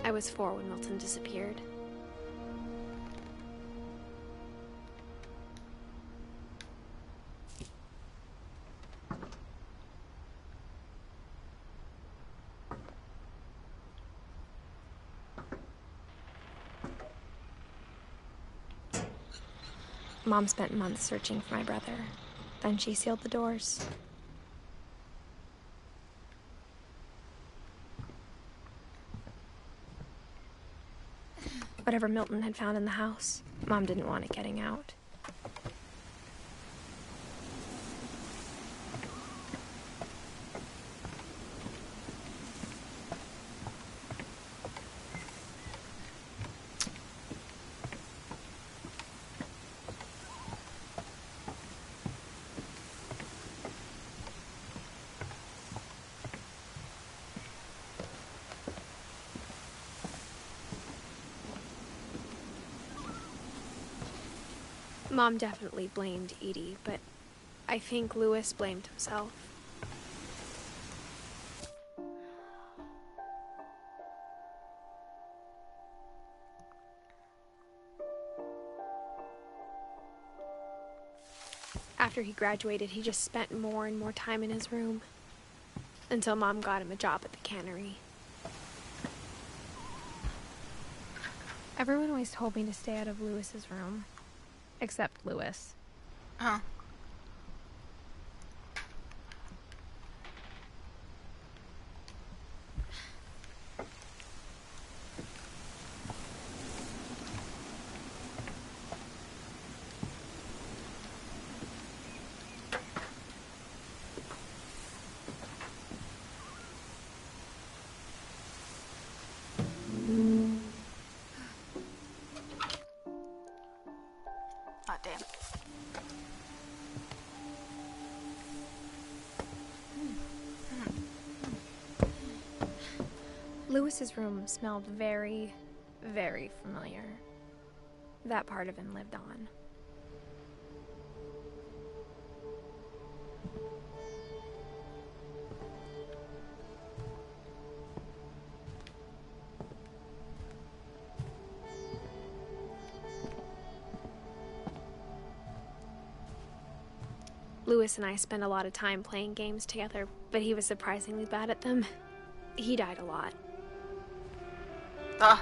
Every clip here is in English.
I was 4 when Milton disappeared. Mom spent months searching for my brother. Then she sealed the doors. Whatever Milton had found in the house, Mom didn't want it getting out. Mom definitely blamed Edie, but I think Louis blamed himself. After he graduated, he just spent more and more time in his room, until Mom got him a job at the cannery. Everyone always told me to stay out of Louis's room. Except Louis. Huh. Oh, damn. Louis's room smelled very, very familiar. That part of him lived on. Louis and I spent a lot of time playing games together, but he was surprisingly bad at them. He died a lot. Ugh.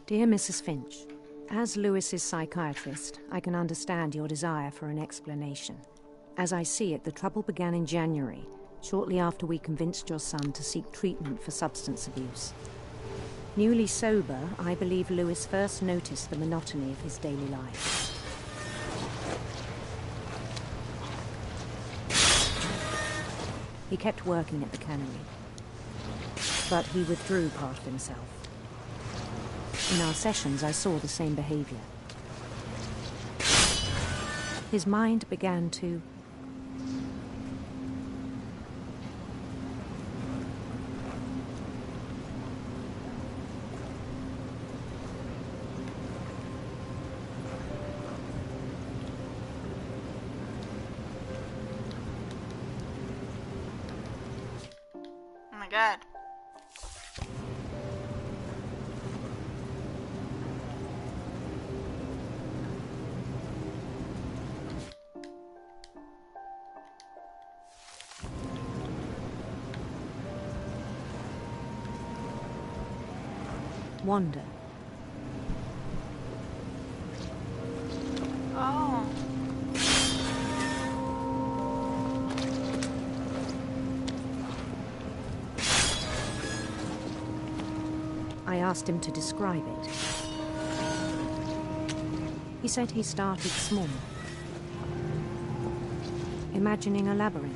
Dear Mrs. Finch, as Louis's psychiatrist, I can understand your desire for an explanation. As I see it, the trouble began in January, shortly after we convinced your son to seek treatment for substance abuse. Newly sober, I believe Louis first noticed the monotony of his daily life. He kept working at the cannery, but he withdrew part of himself. In our sessions, I saw the same behavior. His mind began to... Oh my god. wander. Oh. I asked him to describe it. He said he started small, imagining a labyrinth.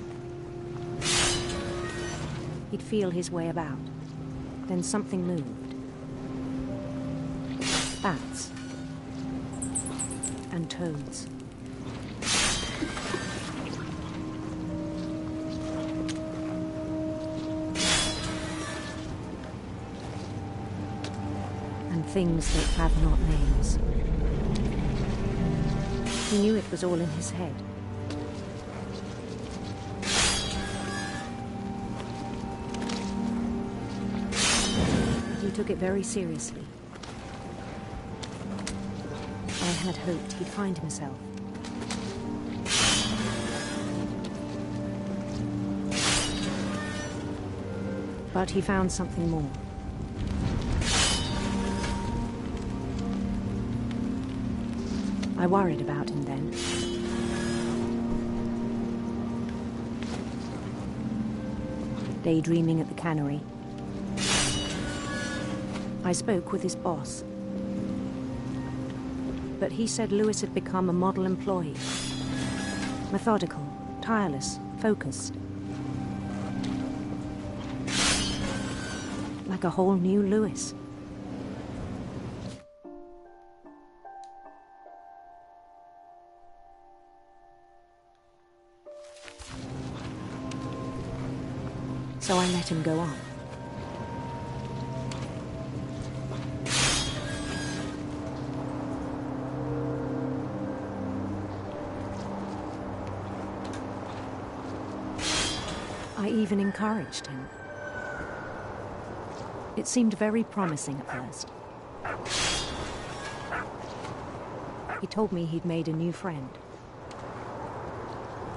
He'd feel his way about. Then something moved. Bats. And toads. And things that have not names. He knew it was all in his head. He took it very seriously. I had hoped he'd find himself. But he found something more. I worried about him then. Daydreaming at the cannery, I spoke with his boss. But he said Lewis had become a model employee. Methodical, tireless, focused. Like a whole new Lewis. So I let him go on. I even encouraged him. It seemed very promising at first. He told me he'd made a new friend.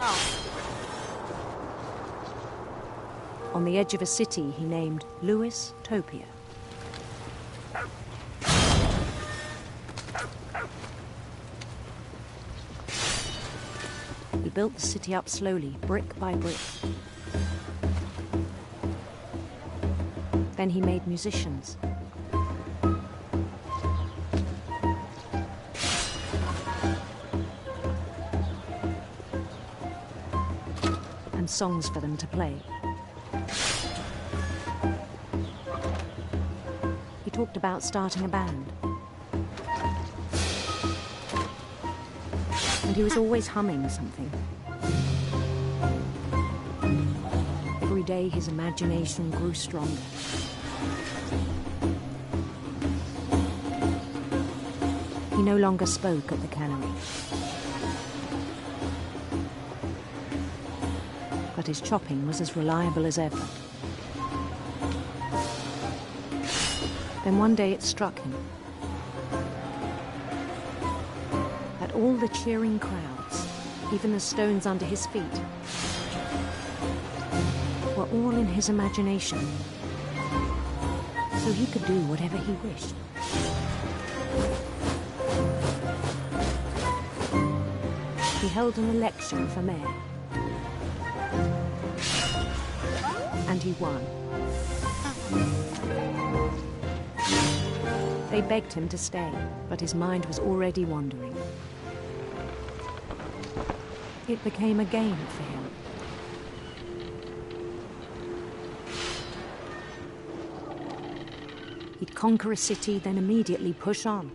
Oh. On the edge of a city he named Lewis Topia. He built the city up slowly, brick by brick. Then he made musicians. And songs for them to play. He talked about starting a band. And he was always humming something. Every day his imagination grew stronger. He no longer spoke at the cannery. But his chopping was as reliable as ever. Then one day it struck him that all the cheering crowds, even the stones under his feet, were all in his imagination, so he could do whatever he wished. He held an election for mayor, and he won. They begged him to stay, but his mind was already wandering. It became a game for him. He'd conquer a city, then immediately push on.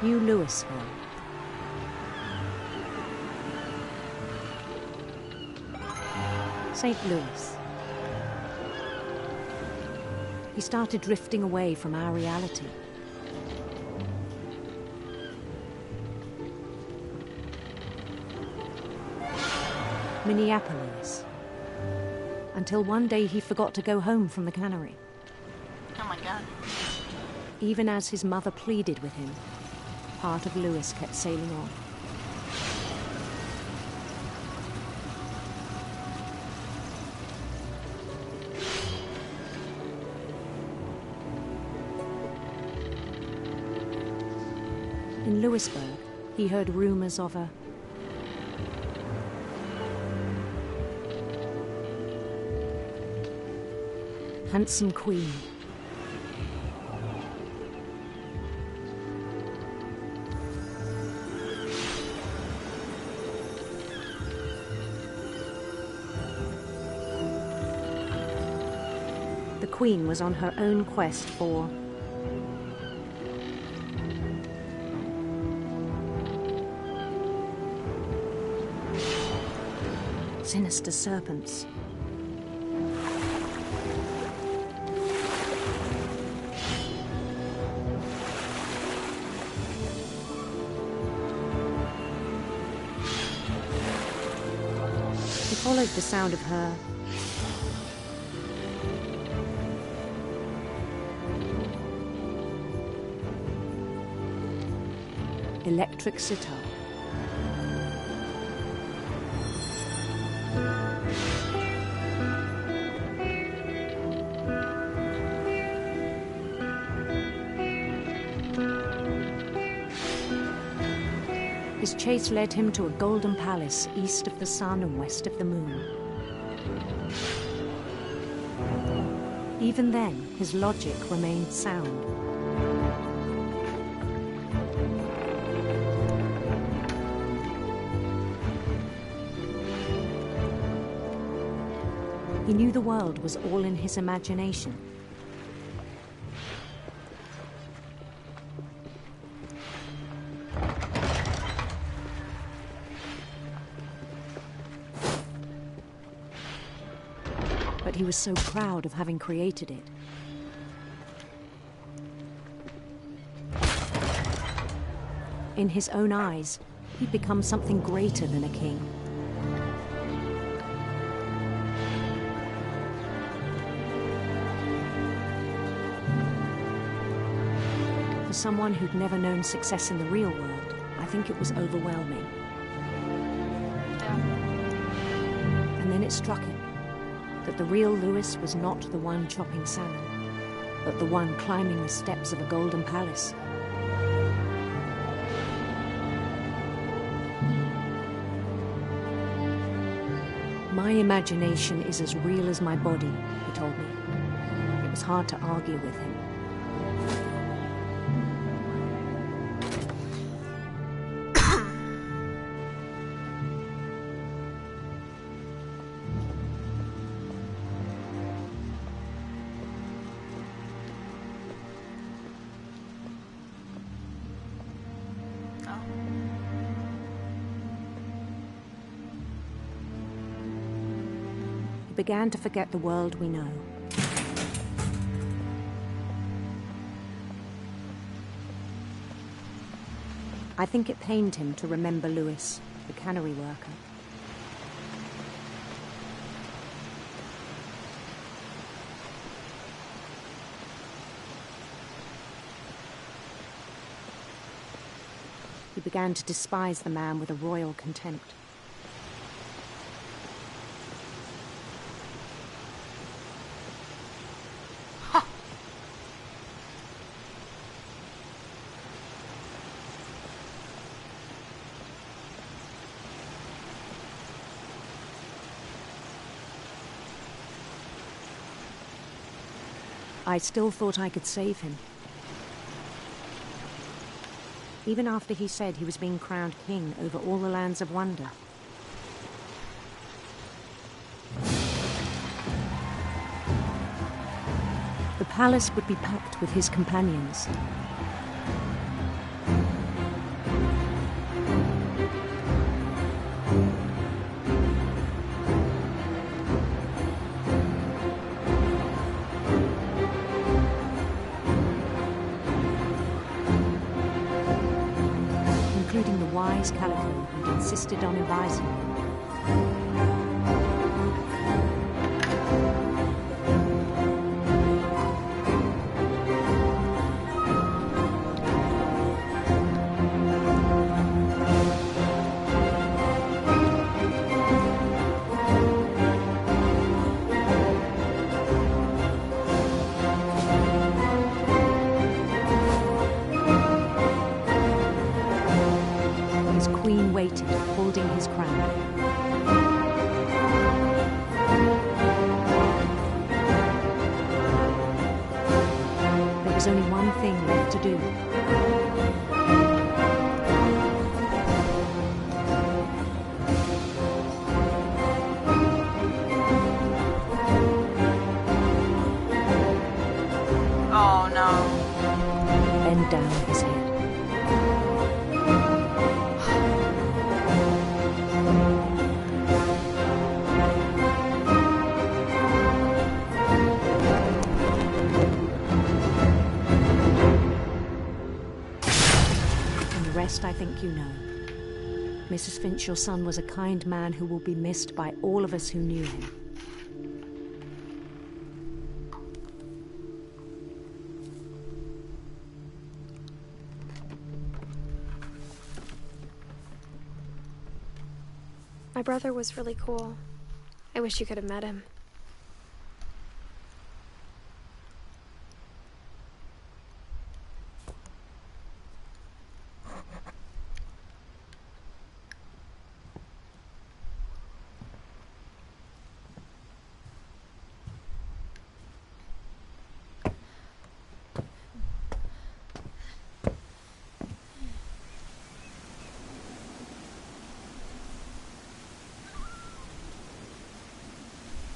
New Louisville. St. Louis. He started drifting away from our reality. Minneapolis. Until one day he forgot to go home from the cannery. Oh my God. Even as his mother pleaded with him, part of Lewis kept sailing on. Louisburg, he heard rumors of a handsome queen. The queen was on her own quest for sinister serpents. He followed the sound of her electric sitar. His chase led him to a golden palace east of the sun and west of the moon. Even then, his logic remained sound. He knew the world was all in his imagination. But he was so proud of having created it. In his own eyes, he'd become something greater than a king. For someone who'd never known success in the real world, I think it was overwhelming. Yeah. And then it struck him that the real Lewis was not the one chopping salmon, but the one climbing the steps of a golden palace. My imagination is as real as my body, he told me. It was hard to argue with him. Began to forget the world we know. I think it pained him to remember Lewis, the cannery worker. He began to despise the man with a royal contempt. I still thought I could save him. Even after he said he was being crowned king over all the lands of wonder. The palace would be packed with his companions. Including the wise Calico who'd insisted on advising him. come down on his head. And the rest I think you know. Mrs. Finch, your son was a kind man who will be missed by all of us who knew him. My brother was really cool. I wish you could have met him.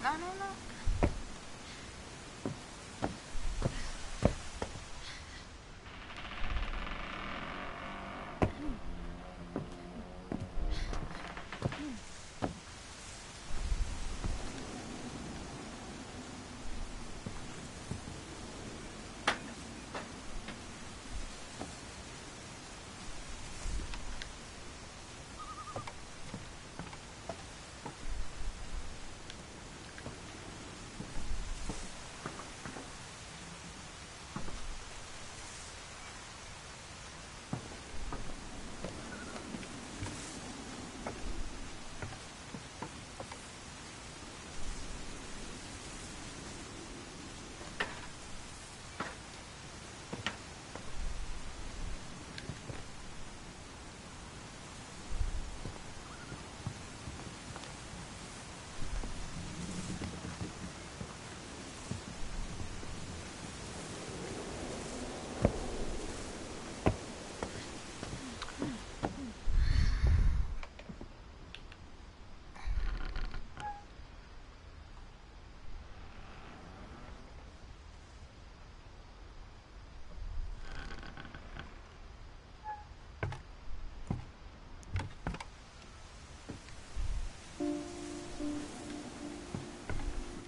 No, no, no.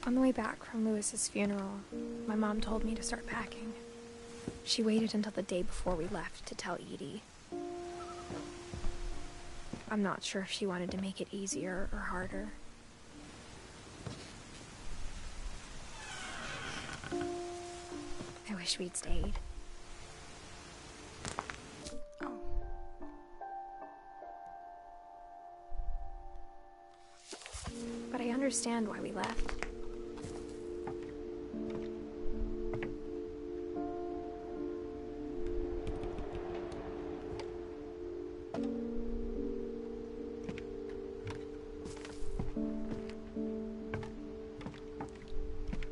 On the way back from Lewis's funeral, my mom told me to start packing. She waited until the day before we left to tell Edie. I'm not sure if she wanted to make it easier or harder. I wish we'd stayed. Oh. But I understand why we left.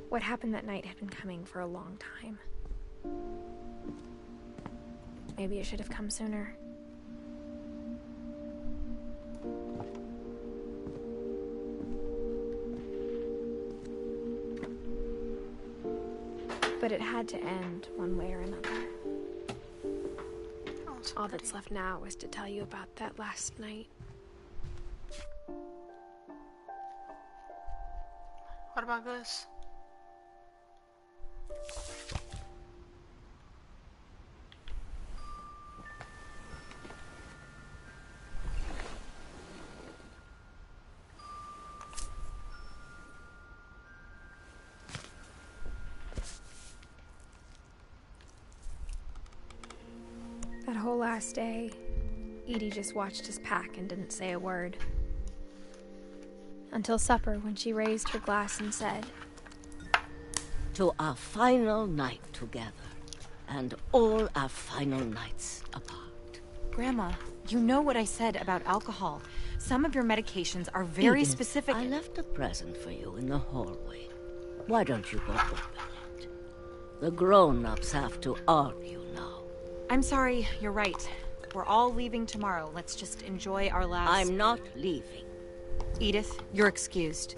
What happened that night had been coming for a long time. Maybe it should have come sooner. But it had to end one way or another. Oh, it's All pretty. that's left now is to tell you about that last night. What about this? That whole last day, Edie just watched us pack and didn't say a word. Until supper, when she raised her glass and said, "To our final night together, and all our final nights apart." Grandma, you know what I said about alcohol. Some of your medications are very Edith, specific. I left a present for you in the hallway. Why don't you go open it? The grown-ups have to argue now. I'm sorry, you're right. We're all leaving tomorrow. Let's just enjoy our last... I'm not leaving. Edith, you're excused.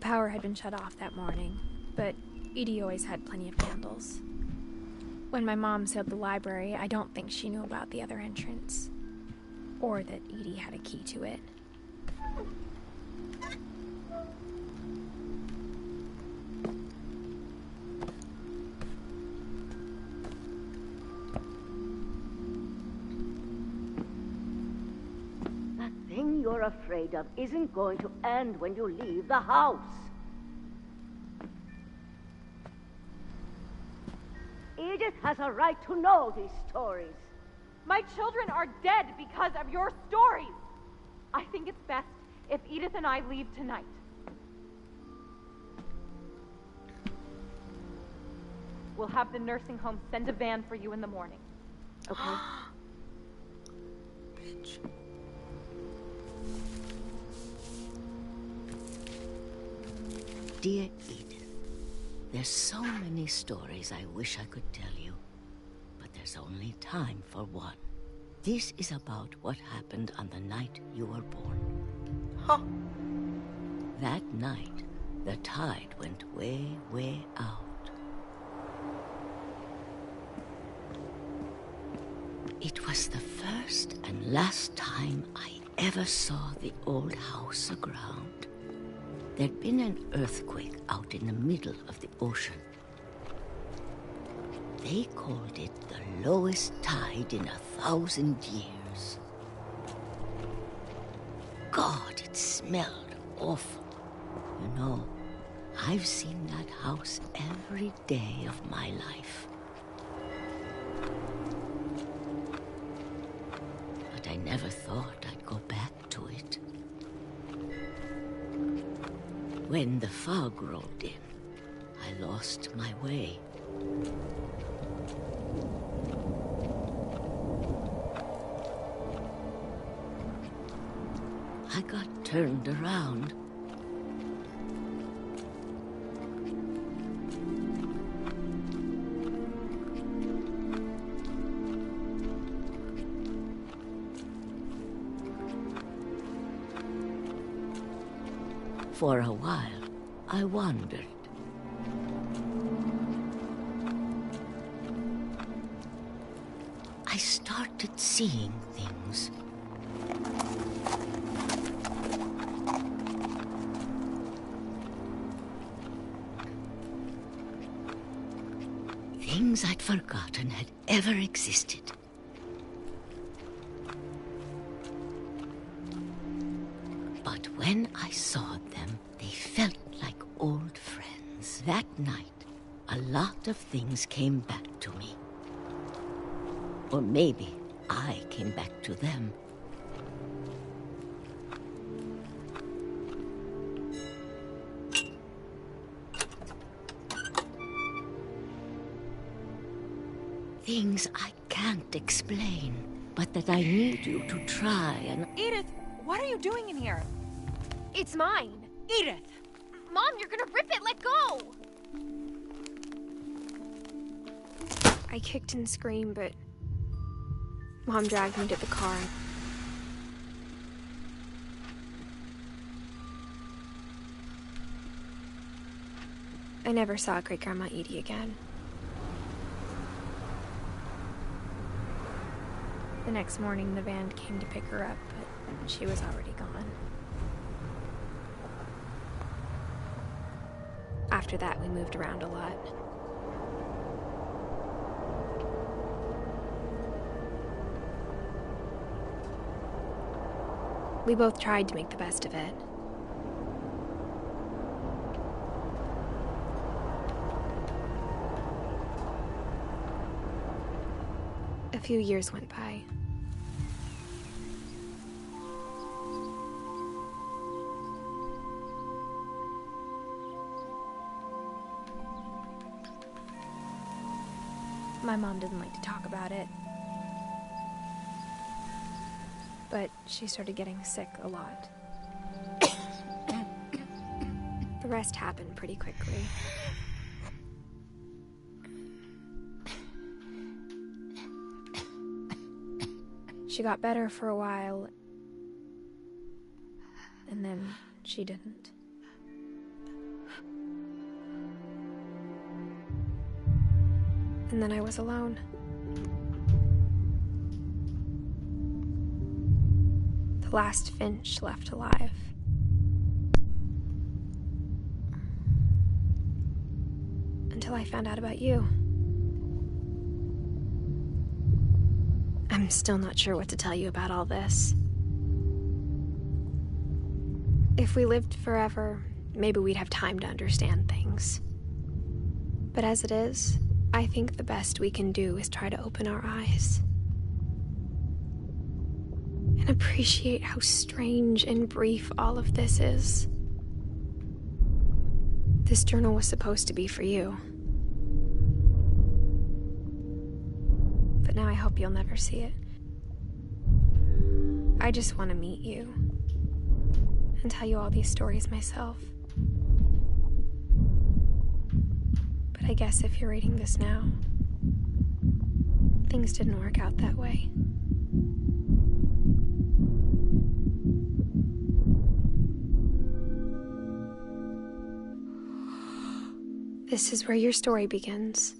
power had been shut off that morning, but Edie always had plenty of candles. When my mom sealed the library, I don't think she knew about the other entrance, or that Edie had a key to it. That thing you're afraid of isn't going to end when you leave the house. Edith has a right to know these stories. My children are dead because of your stories. I think it's best if Edith and I leave tonight. We'll have the nursing home send a van for you in the morning. Okay. Bitch. Dear Edith, there's so many stories I wish I could tell you, but there's only time for one. This is about what happened on the night you were born. Huh. That night, the tide went way, way out. It was the first and last time I ever saw the old house aground. There'd been an earthquake out in the middle of the ocean. They called it the lowest tide in 1,000 years. God, it smelled awful. You know, I've seen that house every day of my life. But I never thought I'd go back to it. When the fog rolled in, I lost my way. I got turned around. For a while, I wandered. I started seeing things. Things I'd forgotten had ever existed. But when I saw them, they felt like old friends. That night, a lot of things came back to me. Or maybe I came back to them. Things I can't explain, but that I need you to try and... Edith, what are you doing in here? It's mine. Edith! Mom, you're gonna rip it! Let go! I kicked and screamed, but Mom dragged me to the car. I never saw Great-Grandma Edie again. The next morning, the van came to pick her up, but she was already gone. After that, we moved around a lot. We both tried to make the best of it. A few years went by. My mom didn't like to talk about it. But she started getting sick a lot. The rest happened pretty quickly. She got better for a while, and then she didn't. and then I was alone. The last Finch left alive. Until I found out about you. I'm still not sure what to tell you about all this. If we lived forever, maybe we'd have time to understand things. But as it is, I think the best we can do is try to open our eyes. And appreciate how strange and brief all of this is. This journal was supposed to be for you. But now I hope you'll never see it. I just want to meet you and tell you all these stories myself. But I guess if you're reading this now, things didn't work out that way. This is where your story begins.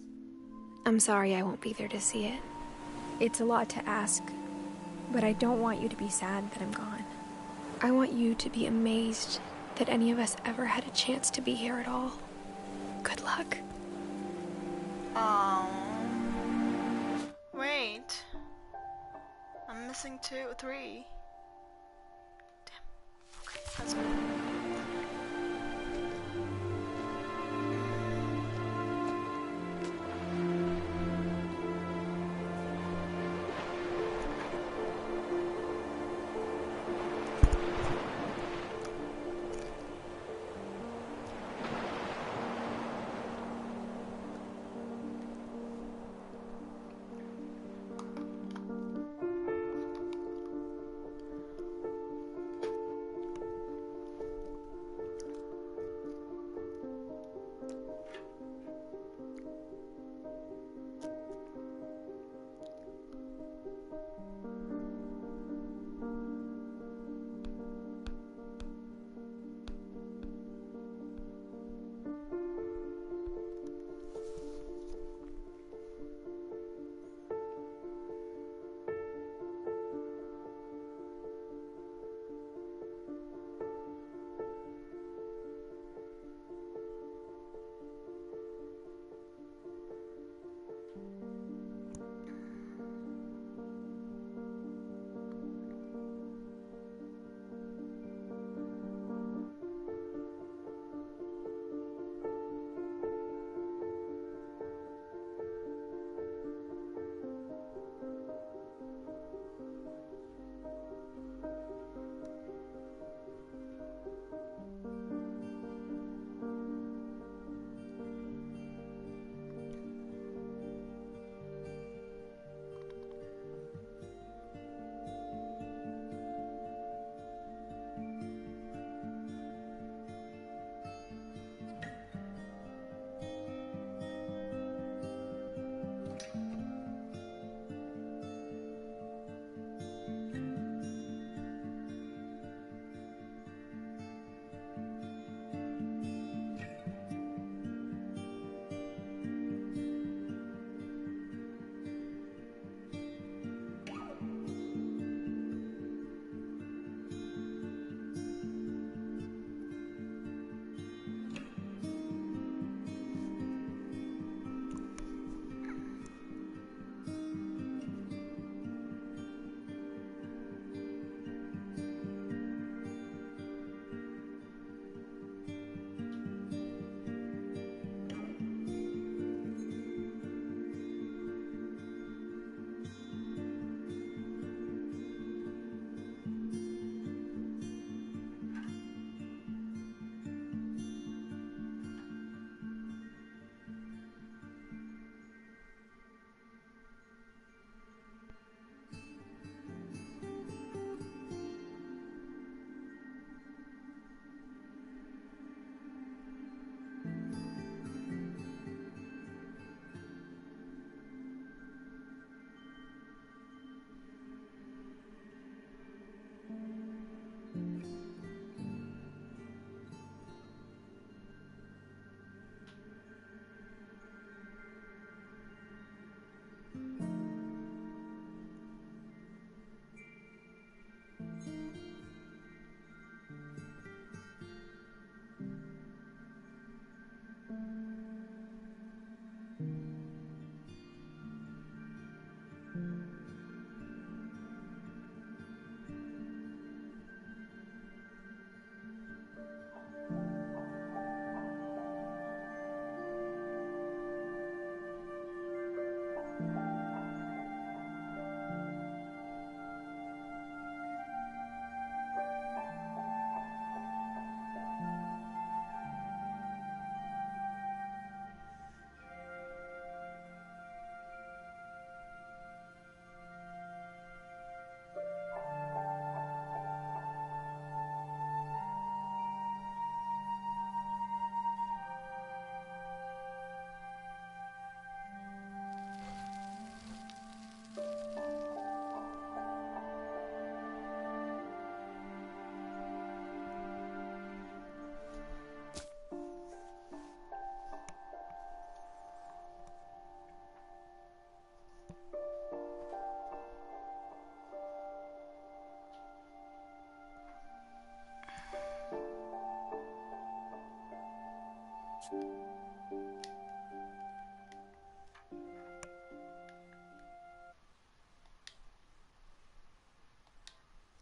I'm sorry I won't be there to see it. It's a lot to ask, but I don't want you to be sad that I'm gone. I want you to be amazed that any of us ever had a chance to be here at all. Good luck. Wait. I'm missing 3. Damn. Okay, let's go.